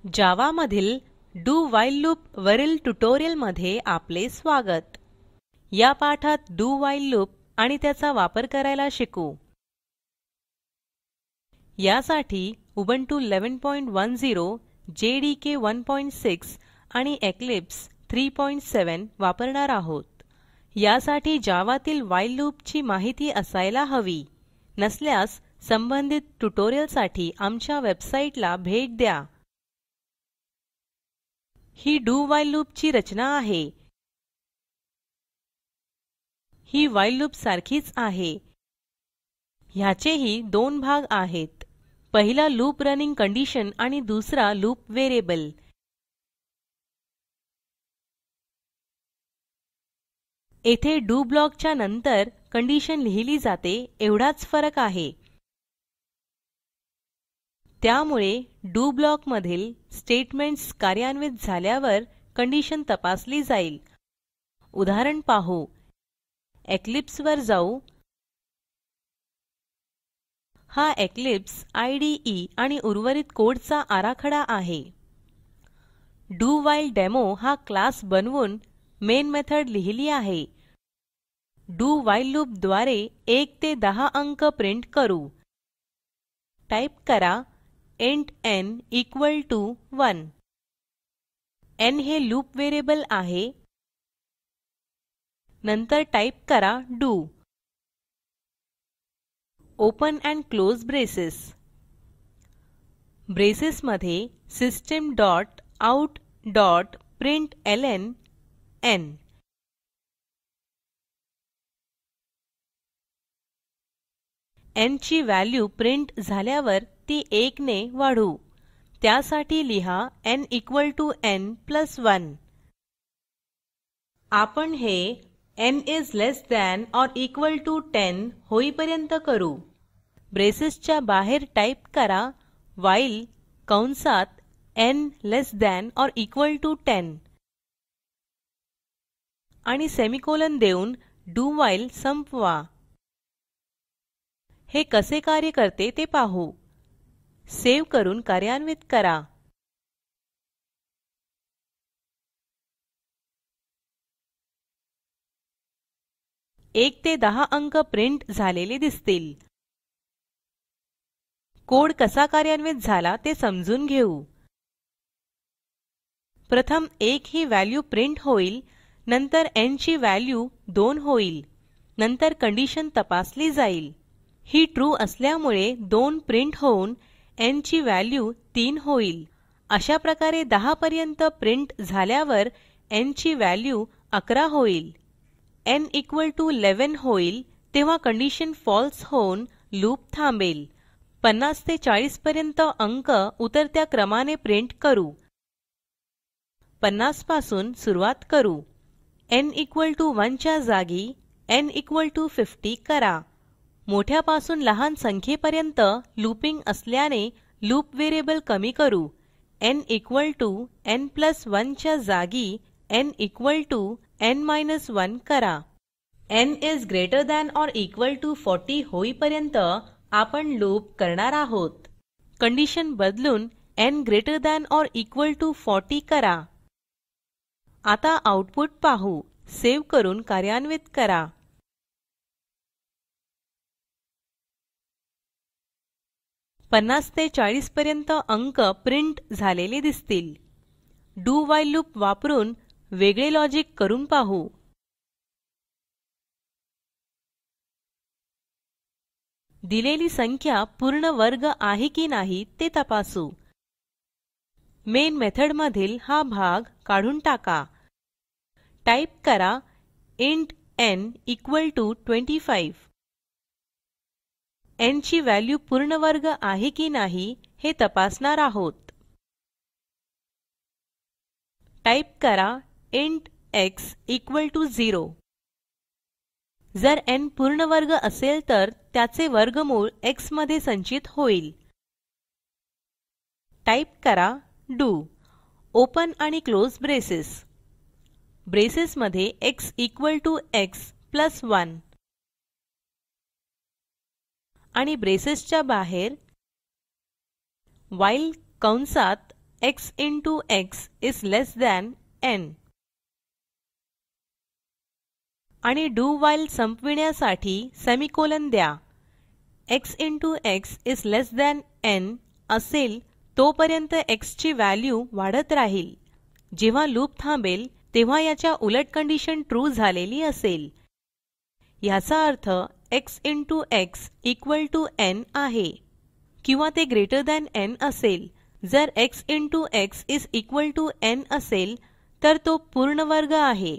जावा मधील do while loop वरील tutorial मध्ये आपले स्वागत. या पाठात डू व्हाईल लूप आणि त्याचा वापर करायला शिकू. यासाठी उबुंटू 1110, जेडीके 16 आणि इक्लिप्स 37 वापरणार आहोत. यासाठी जावातील व्हाईल लूप ची माहिती असायला हवी. नसल्यास संबंधित ट्युटोरियलसाठी आमच्या वेबसाईटला भेट द्या. ही डू व्हाईल लूप ची रचना आहे. ही व्हाईल लूप सारखीच आहे. ह्याचेही दोन भाग आहेत. पहिला लूप रनिंग कंडिशन आणि दुसरा लूप व्हेरिएबल. येथे डू ब्लॉकच्या नंतर कंडिशन लिहिली जाते एवढाच फरक आहे. त्यामुळे डू ब्लॉक मधील स्टेटमेंट्स कार्यान्वित झाल्यावर कंडिशन तपासली जाईल. उदाहरण पाहू. इक्लिप्स वर जाऊ. हा इक्लिप्स IDE आणि उर्वरित कोडचा आराखडा आहे. डू व्हाईल डेमो हा क्लास बनवून मेन मेथड लिहिली आहे. डू व्हाईल लूप द्वारे 1 ते 10 अंक प्रिंट करू. टाइप करा int n equal to 1. n हे लूप व्हेरिएबल आहे. नंतर टाइप करा do. Open and close braces. Braces मध्ये system dot out dot println n. n ची व्हॅल्यू प्रिंट झाल्यावर ती 1 ने वाढू. त्यासाठी लिहा n equal to n plus 1. आपण हे n is less than or equal to 10 होईपर्यंत करू. ब्रेसेसच्या बाहेर टाइप करा व्हाईल कंसात n less than or equal to 10 आणि सेमिकोलॉन देऊन डू व्हाईल संपवा. हे कसे कार्य करते ते पाहू. सेव्ह करून कार्यान्वित करा. एक ते 10 अंक प्रिंट झालेले दिसतील. कोड कसा कार्यान्वित झाला ते समजून घेऊ. प्रथम 1 ही व्हॅल्यू प्रिंट होईल. नंतर n ची व्हॅल्यू 2 होईल. नंतर कंडिशन तपासली जाईल. ही ट्रू असल्यामुळे 2 प्रिंट होऊन n ची व्हॅल्यू 3 होईल. अशा प्रकारे 10 पर्यंत प्रिंट झाल्यावर n ची व्हॅल्यू 11 होईल. n इक्वल टू 11 होईल तेव्हा कंडिशन फॉल्स होऊन लूप थांबेल. 50 ते 40 पर्यंत अंक उतरत्या क्रमाने प्रिंट करू. 50 पासून सुरुवात करू. n इक्वल टू 1 च्या जागी n इक्वल टू 50 करा. मोठ्यापासून लहान संख्येपर्यंत लूपिंग असल्याने लूप व्हेरिएबल कमी करू. n equal to n plus 1 च्या जागी n equal to n minus 1 करा. n is greater than or equal to 40 होईपर्यंत आपण लूप करणार आहोत. कंडिशन बदलून n greater than or equal to 40 करा. आता आउटपुट पाहू. सेव्ह करून कार्यान्वित करा. पन्नास ते 40 पर्यंत अंक प्रिंट झालेले दिसतील. डू व्हाईल लूप वापरून वेगळे लॉजिक करून पाहू. दिलेली संख्या पूर्ण वर्ग आहे की नाही ते तपासू. मेन मेथड मधील हा भाग काढून टाका. टाइप करा int n equal to 25. n ची व्हॅल्यू पूर्ण वर्ग आहे की नाही हे तपासणार आहोत. टाइप करा इंट x इक्वल टू 0. जर n पूर्ण वर्ग असेल तर त्याचे वर्गमूळ x मध्ये संचित होईल. टाइप करा डू. ओपन आणि क्लोज ब्रेसेस. ब्रेसेस मध्ये x equal to x plus 1 आणि ब्रेसेसच्या बाहेर व्हाईल कंसात x into x is less than n. आणि do while संपविण्यासाठी सेमिकोलॉन द्या. x into x is less than n असेल तोपर्यंत x ची व्हॅल्यू वाढत राहील. जेव्हा लूप थांबेल तेव्हा याच्या उलट कंडिशन ट्रू झालेली असेल. याचा अर्थ x into x equal to n आहे किंवा ते ग्रेटर दॅन n असेल. जर x into x is equal to n असेल तर तो पूर्ण वर्ग आहे.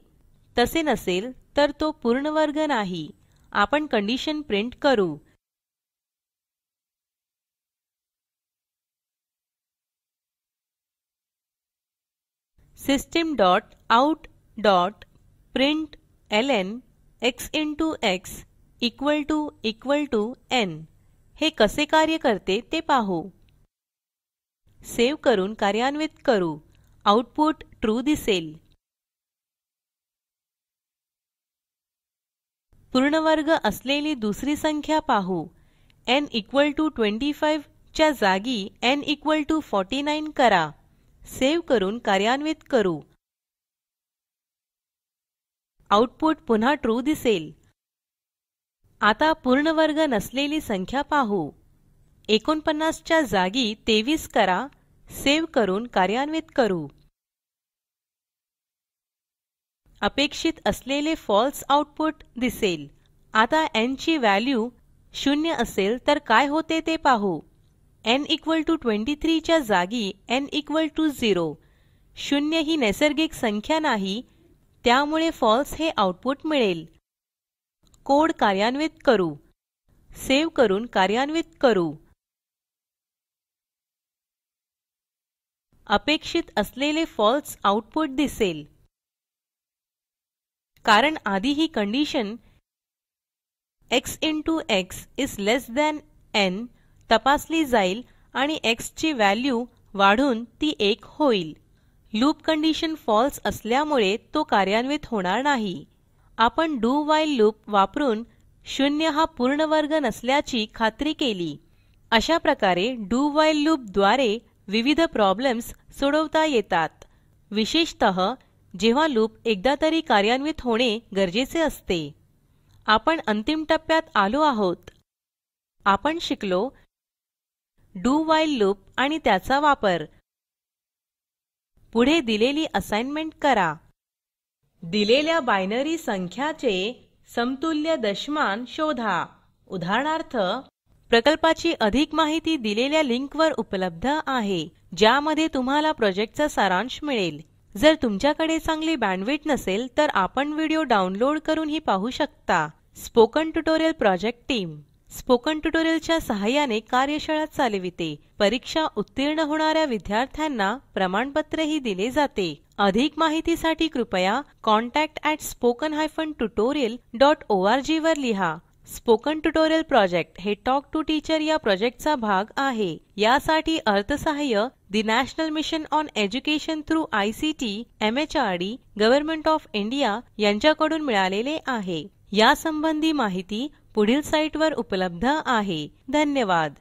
तसे नसेल तर तो पूर्ण वर्ग नाही. आपण कंडिशन प्रिंट करू. system.out.println x into x equal to n. हे कसे कार्य करते ते पाहू. सेव्ह करून कार्यान्वित करू. आउटपुट ट्रू दिसेल. पूर्ण वर्ग असलेली दुसरी संख्या पाहू. n equal to 25 च्या जागी n equal to 49 करा. सेव्ह करून कार्यान्वित करू. आउटपुट पुन्हा ट्रू दिसेल. आता पूर्ण वर्ग नसलेली संख्या पाहू. 49 च्या जागी 23 करा. सेव्ह करून कार्यान्वित करू. अपेक्षित असलेले फॉल्स आउटपुट दिसेल. आता n ची व्हॅल्यू 0 असेल तर काय होते ते पाहू. n equal to 23 च्या जागी n equal to 0. 0 ही नैसर्गिक संख्या नाही त्यामुळे फॉल्स हे आउटपुट मिळेल. कोड कार्यान्वित करू. सेव्ह करून कार्यान्वित करू. अपेक्षित असलेले फॉल्स आउटपुट दिसेल. कारण आधी ही condition x into x is less than n तपासली जाईल आणि x ची व्हॅल्यू वाढून ती 1 होईल. लूप कंडिशन फॉल्स असल्यामुळे तो कार्यान्वित होणार नाही. आपण do while लूप वापरून 0 हा पूर्ण वर्ग नसल्याची खात्री केली. अशा प्रकारे do while लूप द्वारे विविध प्रॉब्लेम्स सोडवता येतात. विशेषतः जेव्हा लूप एकदा तरी कार्यान्वित होणे गरजेचे असते. आपण अंतिम टप्प्यात आलो आहोत. आपण शिकलो do while लूप आणि त्याचा वापर. पुढे दिलेली असाइनमेंट करा. दिलेल्या बायनरी संख्याचे समतुल्य दशमान शोधा. उदाहरणार्थ प्रकल्पाची अधिक माहिती दिलेल्या लिंकवर उपलब्ध आहे ज्यामध्ये तुम्हाला प्रोजेक्टचा सारांश मिळेल. जर तुमच्याकडे चांगली बँडविड्थ नसेल तर आपण व्हिडिओ डाउनलोड करून ही पाहू शकता. Spoken tutorial project team spoken ट्युटोरियलच्या सहाय्याने कार्यशाळा चालविते. परीक्षा उत्तीर्ण होणाऱ्या विद्यार्थ्यांना प्रमाणपत्रही दिले जाते. अधिक माहितीसाठी कृपया contact@spoken-tutorial.org वर लिहा. स्पोकन ट्युटोरियल प्रोजेक्ट हे टॉक टू टीचर या प्रोजेक्टचा भाग आहे. यासाठी अर्थसहाय्य national mission on education through ICT MHRD government of India यांच्याकडून मिळालेले आहे. या संबंधी माहिती पुढील साईटवर उपलब्ध आहे. धन्यवाद.